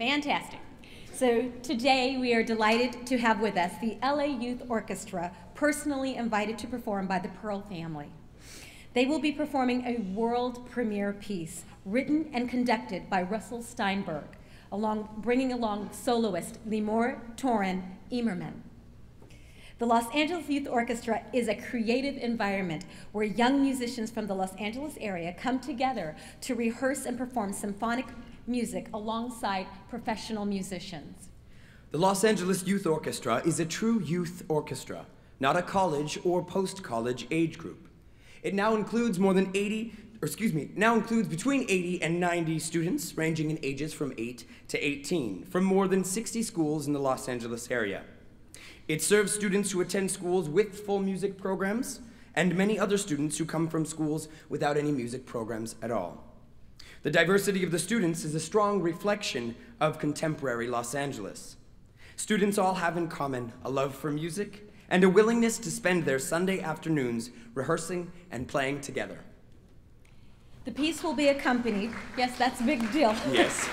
Fantastic. So today we are delighted to have with us the LA Youth Orchestra, personally invited to perform by the Pearl family. They will be performing a world premiere piece written and conducted by Russell Steinberg, bringing along soloist Limor Toren-Immerman. The Los Angeles Youth Orchestra is a creative environment where young musicians from the Los Angeles area come together to rehearse and perform symphonic music alongside professional musicians. The Los Angeles Youth Orchestra is a true youth orchestra, not a college or post-college age group. It now includes between 80 and 90 students ranging in ages from 8 to 18 from more than 60 schools in the Los Angeles area. It serves students who attend schools with full music programs and many other students who come from schools without any music programs at all. The diversity of the students is a strong reflection of contemporary Los Angeles. Students all have in common a love for music and a willingness to spend their Sunday afternoons rehearsing and playing together. The piece will be accompanied, yes, that's a big deal. Yes.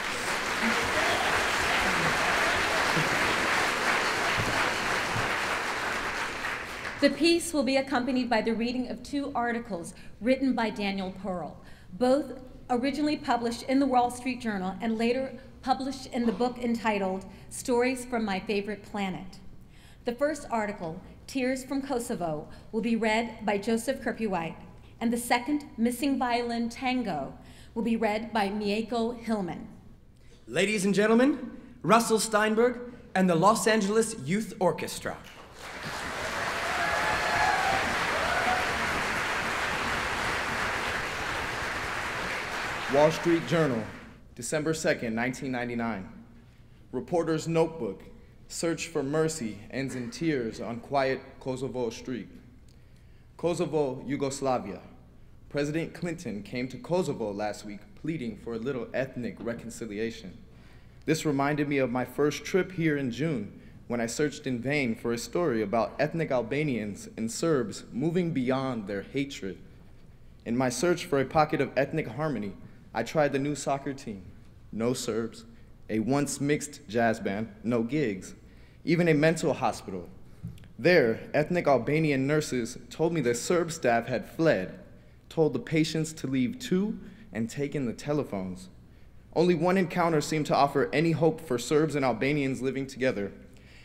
The piece will be accompanied by the reading of 2 articles written by Daniel Pearl, both originally published in the Wall Street Journal and later published in the book entitled Stories from My Favorite Planet. The first article, Tears from Kosovo, will be read by Joseph Kirkby-White, and the second, Missing Violin Tango, will be read by Mieko Hillman. Ladies and gentlemen, Russell Steinberg and the Los Angeles Youth Orchestra. Wall Street Journal, December 2nd, 1999. Reporter's notebook, search for mercy ends in tears on quiet Kosovo street. Kosovo, Yugoslavia. President Clinton came to Kosovo last week pleading for a little ethnic reconciliation. This reminded me of my first trip here in June when I searched in vain for a story about ethnic Albanians and Serbs moving beyond their hatred. In my search for a pocket of ethnic harmony, I tried the new soccer team. No Serbs. A once mixed jazz band, no gigs. Even a mental hospital. There, ethnic Albanian nurses told me the Serb staff had fled, told the patients to leave too, and taken the telephones. Only one encounter seemed to offer any hope for Serbs and Albanians living together.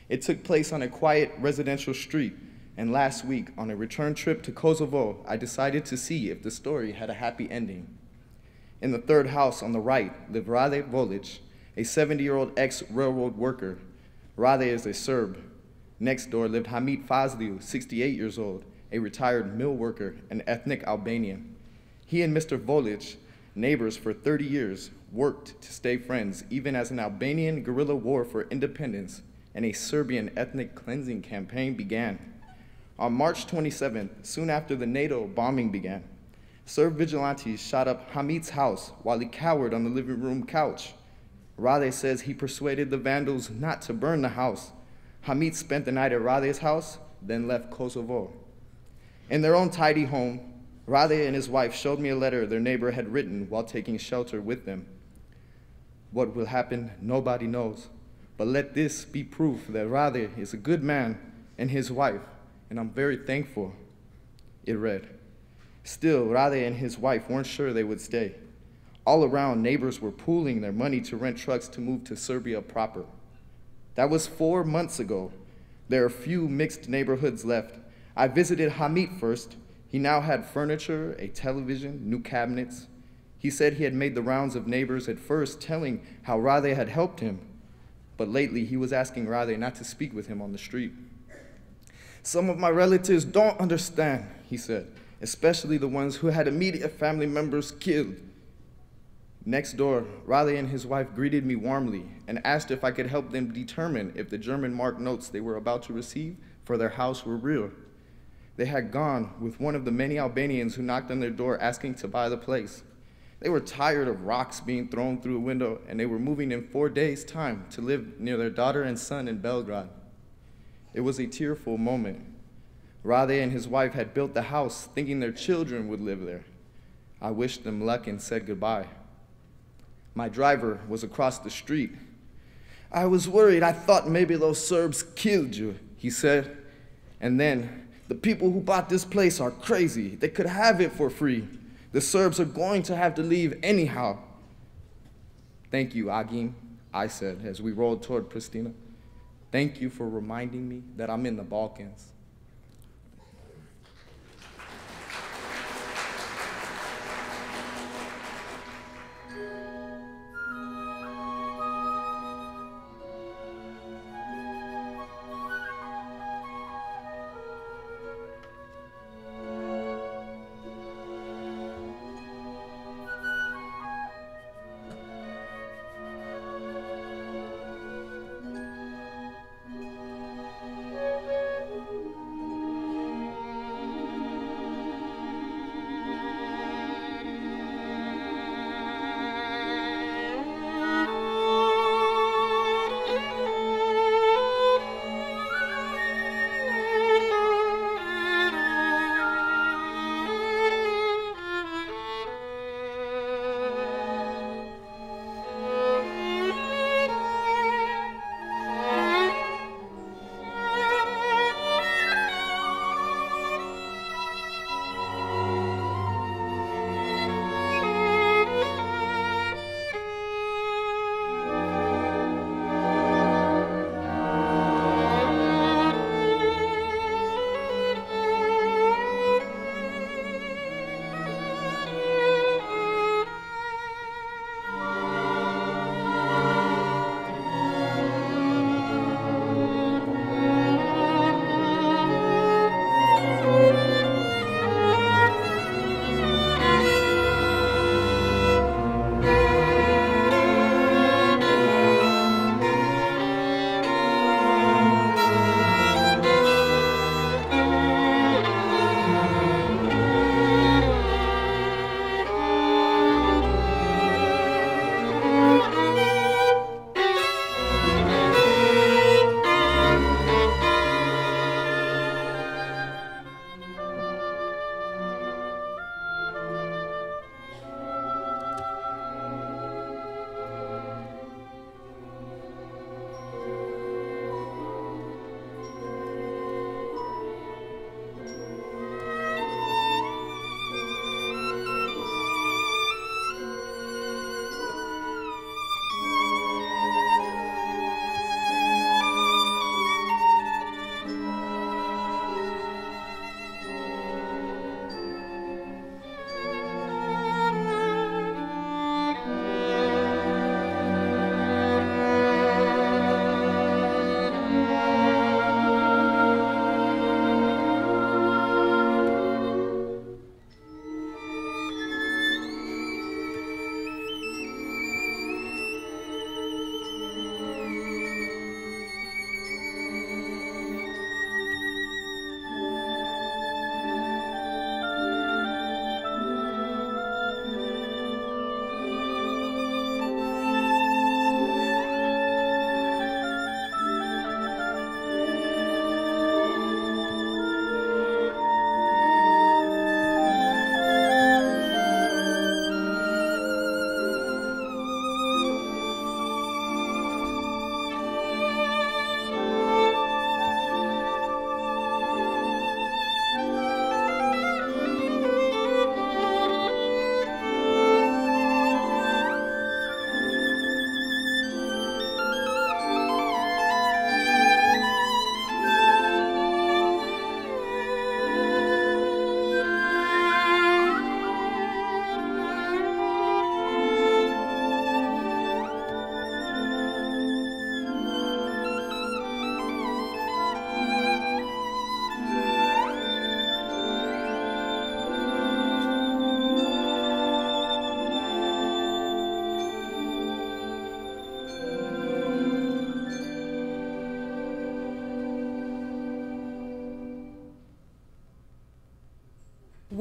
It took place on a quiet residential street, and last week, on a return trip to Kosovo, I decided to see if the story had a happy ending. In the third house on the right lived Rade Volic, a 70-year-old ex-railroad worker. Rade is a Serb. Next door lived Hamid Fazliu, 68 years old, a retired mill worker, an ethnic Albanian. He and Mr. Volic, neighbors for 30 years, worked to stay friends, even as an Albanian guerrilla war for independence and a Serbian ethnic cleansing campaign began. On March 27th, soon after the NATO bombing began, Serb vigilantes shot up Hamid's house while he cowered on the living room couch. Rade says he persuaded the vandals not to burn the house. Hamid spent the night at Rade's house, then left Kosovo. In their own tidy home, Rade and his wife showed me a letter their neighbor had written while taking shelter with them. What will happen, nobody knows. But let this be proof that Rade is a good man and his wife, and I'm very thankful. It read. Still, Rade and his wife weren't sure they would stay. All around, neighbors were pooling their money to rent trucks to move to Serbia proper. That was 4 months ago. There are few mixed neighborhoods left. I visited Hamid first. He now had furniture, a television, new cabinets. He said he had made the rounds of neighbors at first, telling how Rade had helped him. But lately, he was asking Rade not to speak with him on the street. Some of my relatives don't understand, he said, especially the ones who had immediate family members killed. Next door, Rade and his wife greeted me warmly and asked if I could help them determine if the German mark notes they were about to receive for their house were real. They had gone with one of the many Albanians who knocked on their door asking to buy the place. They were tired of rocks being thrown through a window, and they were moving in 4 days' time to live near their daughter and son in Belgrade. It was a tearful moment. Rade and his wife had built the house thinking their children would live there. I wished them luck and said goodbye. My driver was across the street. I was worried. I thought maybe those Serbs killed you, he said. And then, the people who bought this place are crazy. They could have it for free. The Serbs are going to have to leave anyhow. Thank you, Agim, I said as we rolled toward Pristina. Thank you for reminding me that I'm in the Balkans.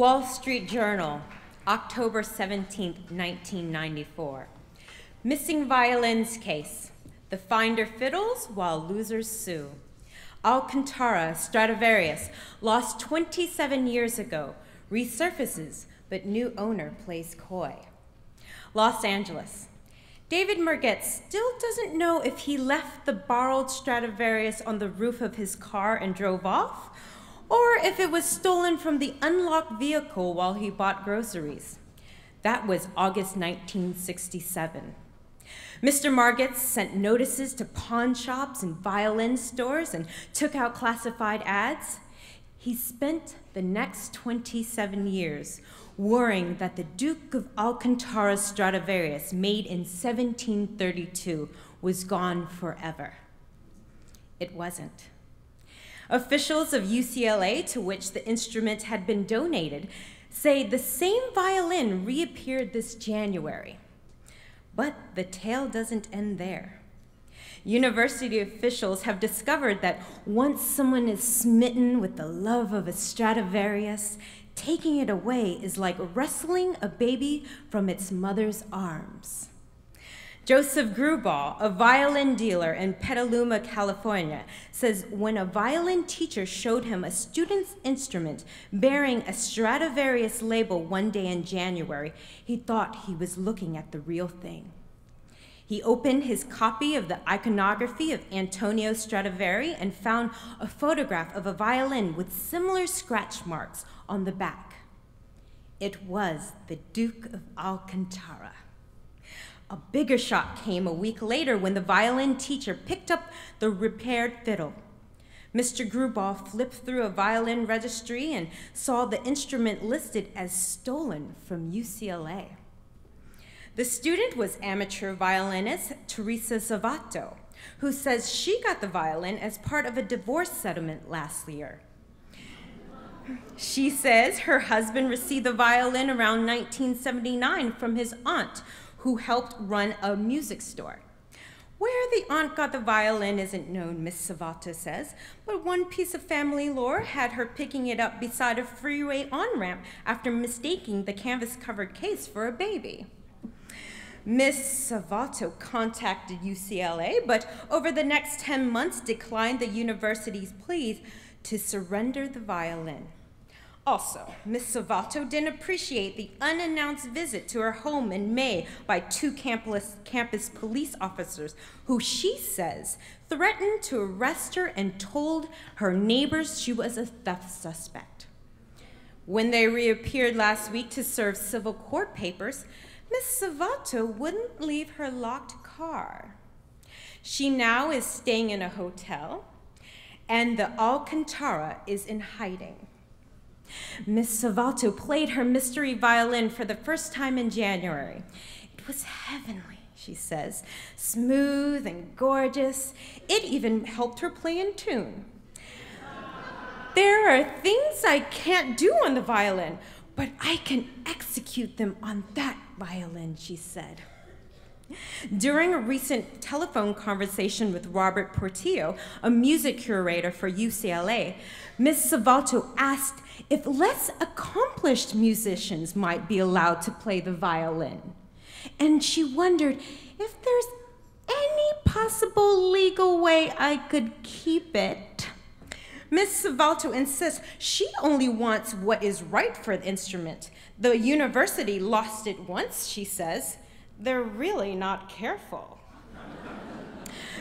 Wall Street Journal, October 17, 1994. Missing violins case. The finder fiddles while losers sue. Alcantara Stradivarius, lost 27 years ago, resurfaces, but new owner plays coy. Los Angeles. David Margetts still doesn't know if he left the borrowed Stradivarius on the roof of his car and drove off, or if it was stolen from the unlocked vehicle while he bought groceries. That was August 1967. Mr. Margetts sent notices to pawn shops and violin stores and took out classified ads. He spent the next 27 years worrying that the Duke of Alcantara's Stradivarius, made in 1732, was gone forever. It wasn't. Officials of UCLA, to which the instrument had been donated, say the same violin reappeared this January. But the tale doesn't end there. University officials have discovered that once someone is smitten with the love of a Stradivarius, taking it away is like wresting a baby from its mother's arms. Joseph Grubal, a violin dealer in Petaluma, California, says when a violin teacher showed him a student's instrument bearing a Stradivarius label one day in January, he thought he was looking at the real thing. He opened his copy of the iconography of Antonio Stradivari and found a photograph of a violin with similar scratch marks on the back. It was the Duke of Alcantara. A bigger shock came a week later when the violin teacher picked up the repaired fiddle. Mr. Grubal flipped through a violin registry and saw the instrument listed as stolen from UCLA. The student was amateur violinist Teresa Savato, who says she got the violin as part of a divorce settlement last year. She says her husband received the violin around 1979 from his aunt, who helped run a music store. Where the aunt got the violin isn't known, Miss Savato says, but one piece of family lore had her picking it up beside a freeway on-ramp after mistaking the canvas-covered case for a baby. Miss Savato contacted UCLA, but over the next 10 months declined the university's pleas to surrender the violin. Also, Miss Savato didn't appreciate the unannounced visit to her home in May by two campus police officers who she says threatened to arrest her and told her neighbors she was a theft suspect. When they reappeared last week to serve civil court papers, Miss Savato wouldn't leave her locked car. She now is staying in a hotel, and the Alcantara is in hiding. Miss Savato played her mystery violin for the first time in January. It was heavenly, she says, smooth and gorgeous. It even helped her play in tune. There are things I can't do on the violin, but I can execute them on that violin, she said. During a recent telephone conversation with Robert Portillo, a music curator for UCLA, Miss Savato asked if less accomplished musicians might be allowed to play the violin. And she wondered if there's any possible legal way I could keep it. Miss Savato insists she only wants what is right for the instrument. The university lost it once, she says. They're really not careful.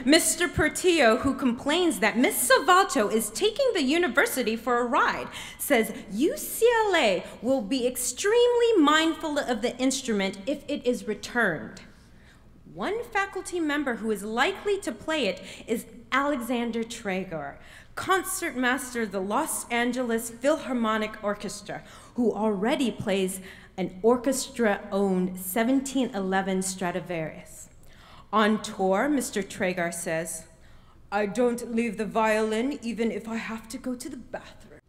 Mr. Portillo, who complains that Miss Savato is taking the university for a ride, says UCLA will be extremely mindful of the instrument if it is returned. One faculty member who is likely to play it is Alexander Traeger, concertmaster of the Los Angeles Philharmonic Orchestra, who already plays an orchestra-owned 1711 Stradivarius. On tour, Mr. Traeger says, "I don't leave the violin even if I have to go to the bathroom."